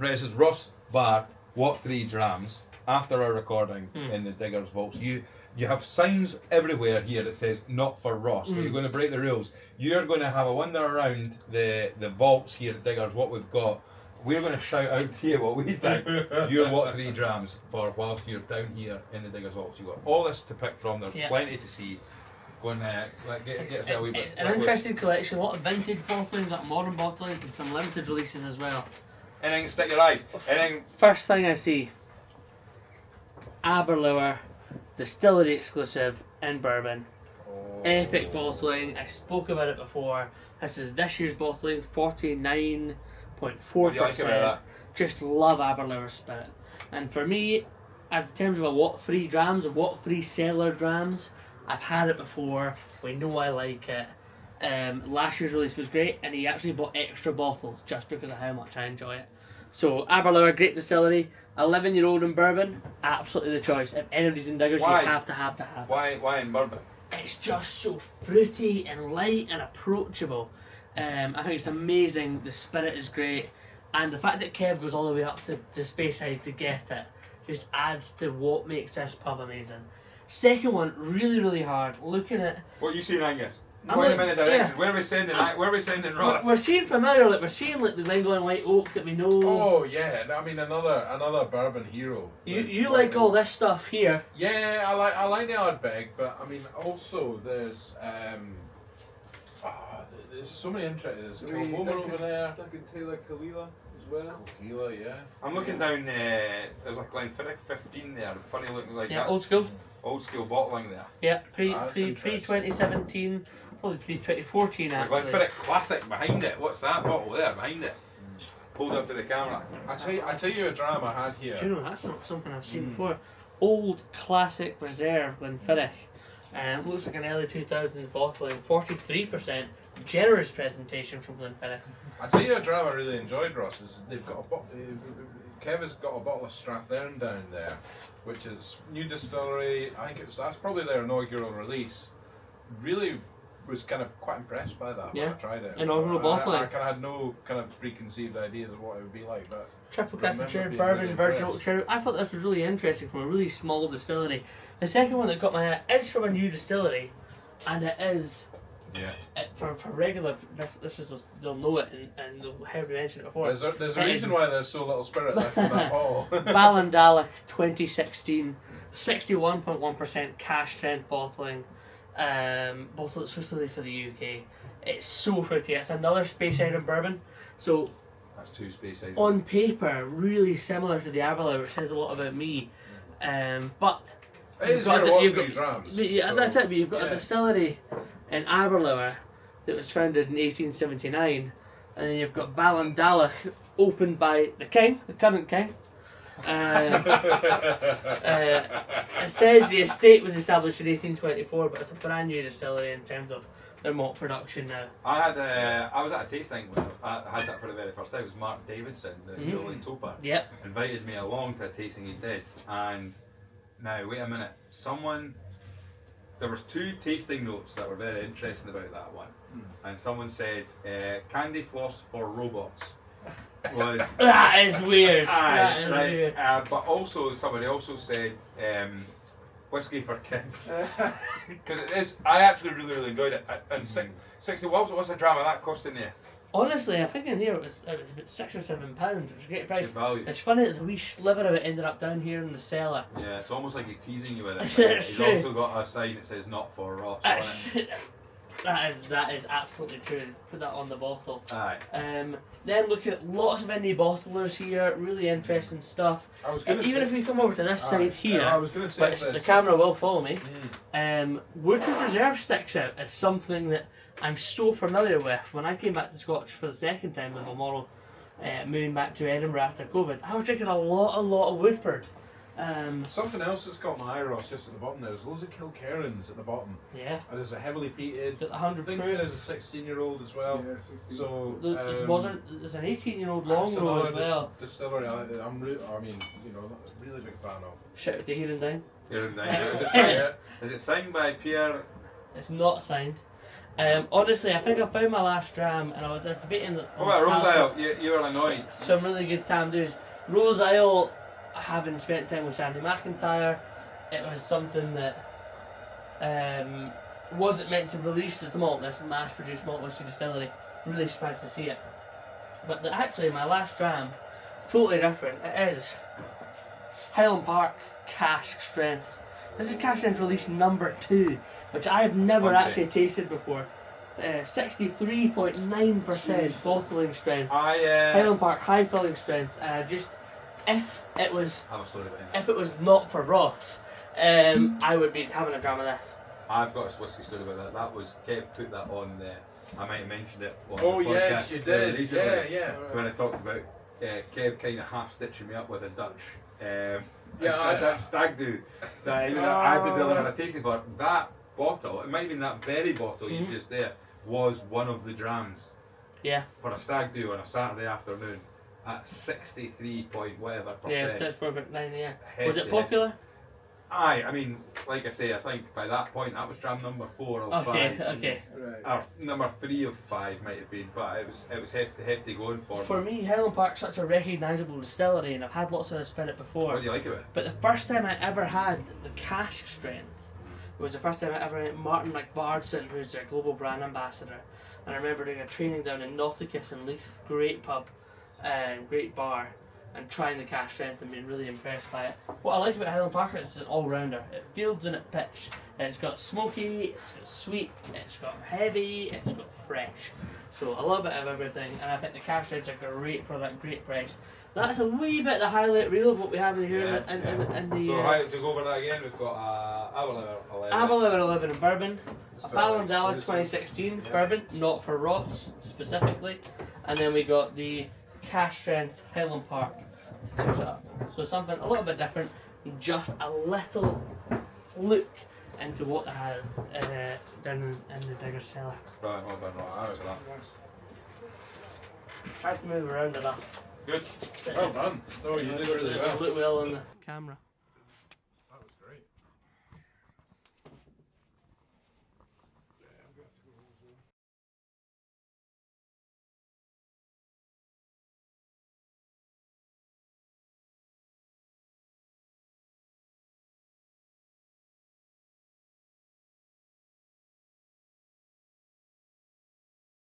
Right, this is Ross Barr, What 3 Drams, after our recording in the Diggers Vaults. You have signs everywhere here that says not for Ross, but you're going to break the rules. You're going to have a wander around the vaults here at Diggers, what we've got. We're going to shout out to you what we think. Your What 3 Drams for whilst you're down here in the Diggers Vaults. You've got all this to pick from, there's plenty to see. Go and get us a wee bit. It's an interesting collection, a lot of vintage bottlings, like modern bottlings, and some limited releases as well. Anything stick your eyes? Anything? First thing I see, Aberlour, Distillery exclusive in Bourbon. Epic bottling, I spoke about it before. This is this year's bottling, 49.4%. What do you like about that? Just love Aberlour spirit. And for me, as in terms of a What 3 Drams, a What 3 cellar Drams, I've had it before, we know I like it. Last year's release was great, and he actually bought extra bottles just because of how much I enjoy it. So Aberlour, great distillery, 11-year-old in Bourbon, absolutely the choice. If anybody's in Diggers, Why? you have to have it. Why in Bourbon? It's just so fruity and light and approachable. I think it's amazing, the spirit is great, and the fact that Kev goes all the way up to Speyside to get it just adds to what makes this pub amazing. Second one, really hard. Looking at What you seen, Angus? I'm Going like, in a minute direction. yeah. Where are we sending? Where are we sending Ross? we're seeing familiar, like we're seeing like the Glengoyne White Oak that we know. Oh yeah, I mean another bourbon hero. You like all this stuff here. Yeah, I like the Ardbeg, but I mean also there's there's so many interesting. There's Kilhomer over there. Duncan Taylor Kalila as well. Kalila, yeah. I'm looking down. There's a Glenfiddich 15 there. Funny looking, like Yeah, that's old school. Old school bottling there. Yeah, pre interesting. 2017, probably pre 2014 The actually. Glenfiddich Classic behind it. What's that bottle there behind it? Pulled up to the camera. I tell you a dram I had here. Do you know, that's not something I've seen before. Old Classic Reserve Glenfiddich. Looks like an early 2000s bottling, 43%. Generous presentation from Glenfiddich. I tell you a dram I really enjoyed, Ross. Is they've got Kev has got a bottle of Strathern down there, which is new distillery. I think that's probably their inaugural release. Really was kind of quite impressed by that when I tried it. Inaugural bottling. I kind of had no kind of preconceived ideas of what it would be like, but Triple cask matured being bourbon, really virgin impressed. oak cherry. I thought this was really interesting from a really small distillery. The second one that got my eye is from a new distillery, and it is for regular. This is you'll know it, and you'll hear me mention it before. There's a reason why there's so little spirit left in that bottle. Ballindalloch 2016, 61.1% cash strength bottling. Bottle exclusively for the UK. It's so fruity. It's another Speyside in Bourbon. So That's 2 Speyside. on paper, really similar to the Aberlour, which says a lot about me. But It is your What 3 Drams. that's it. But you've got a yeah. distillery in Aberlour that was founded in 1879, and then you've got Ballindalloch, opened by the king, the current king. It says the estate was established in 1824, but it's a brand new distillery in terms of their malt production now. I was at a tasting when I had that for the very first time. It was Mark Davidson, the Jolly Toper. Yep. Invited me along to a tasting he did, and now wait a minute. There was 2 tasting notes that were very interesting about that one, and someone said candy floss for robots. Was That is weird. Aye, That is right. weird. But also somebody also said whiskey for kids, because it is. I actually really enjoyed it. And 60. What's a dram of that costing you? Honestly, I think in here it was about £6 or £7, which was a great price. Good value. It's funny, there's a wee sliver of it ended up down here in the cellar. Yeah, it's almost like he's teasing you with it. It's He's true. also got a sign that says "Not for Ross" on it. That is absolutely true. Put that on the bottle. Aye. Then looking at lots of indie bottlers here, really interesting stuff. I was gonna Even say, if we come over to this side here, I was going to say but the this. camera will follow me. Woodford Reserve sticks out as something that I'm so familiar with. When I came back to Scotch for the second time with my model, moving back to Edinburgh after COVID, I was drinking a lot of Woodford. Something else that's got my eye, Ross, just at the bottom there's loads of Kilkerrans at the bottom. Yeah. And there's a heavily peated. Got the I 100 think proof. there's a 16-year-old as well. Yeah, 16. So The modern, there's an 18-year-old long row as well. Distillery. I'm really big fan of. Shout out to Highland. Is it signed by Pierre? It's not signed. Honestly, I think I found my last dram, and I was debating. What about Rose Ale? You were annoyed. Some really good Tamdoos. Rose Ale, having spent time with Sandy McIntyre, it was something that wasn't meant to release as a malt, this mass-produced malt whiskey distillery. Really surprised to see it. But actually, my last dram, totally different. It is Highland Park Cask Strength. This is Cask Strength release number 2, which I have never actually tasted before. 63.9% bottling strength. Highland Park high filling strength. If it was not for Ross, I would be having a dram of this. I've got a whiskey story about that. That was Kev put that on there. I might have mentioned it on Oh the podcast yes, you did. recently, Yeah. when I talked about Kev kind of half stitching me up with a Dutch. A I- Dutch stag do that I had to deliver a tasting for. That bottle, it might have been that very bottle you just there, was one of the drams Yeah. for a stag do on a Saturday afternoon at 63 point whatever Yeah, percent. it's perfect 9, yeah. Hefty. Was it popular? Aye, I mean, like I say, I think by that point that was dram number 4 of 5. Okay. Right. Or number 3 of 5 might have been, but it was hefty going for For me, Highland Park's such a recognisable distillery, and I've had lots of the spirit before. What do you like of it? But the first time I ever had the Cask Strength was the first time I ever met Martin McVardson, who's their global brand ambassador. And I remember doing a training down in Nauticus in Leith, great pub, great bar, and trying the Cask Strength and being really impressed by it. What I like about Highland Park is it's an all-rounder. It fields and it pitch. It's got smoky, it's got sweet, it's got heavy, it's got fresh. So a little bit of everything, and I think the Cask Strength's a great product, great price. That's a wee bit the highlight reel of what we have in here in the So to go over that again, we've got Aberlour 11. Aberlour 11 in Bourbon, a So Ballindalloch exclusive. 2016 Bourbon, not for Ross specifically, and then we got the Cask Strength Highland Park to toss it up. So something a little bit different, just a little look into what it has down in the Diggers cellar. Right, well done, right. I was that. Tried to move around enough. Good. Well done. No, you did really well. Look well on the camera.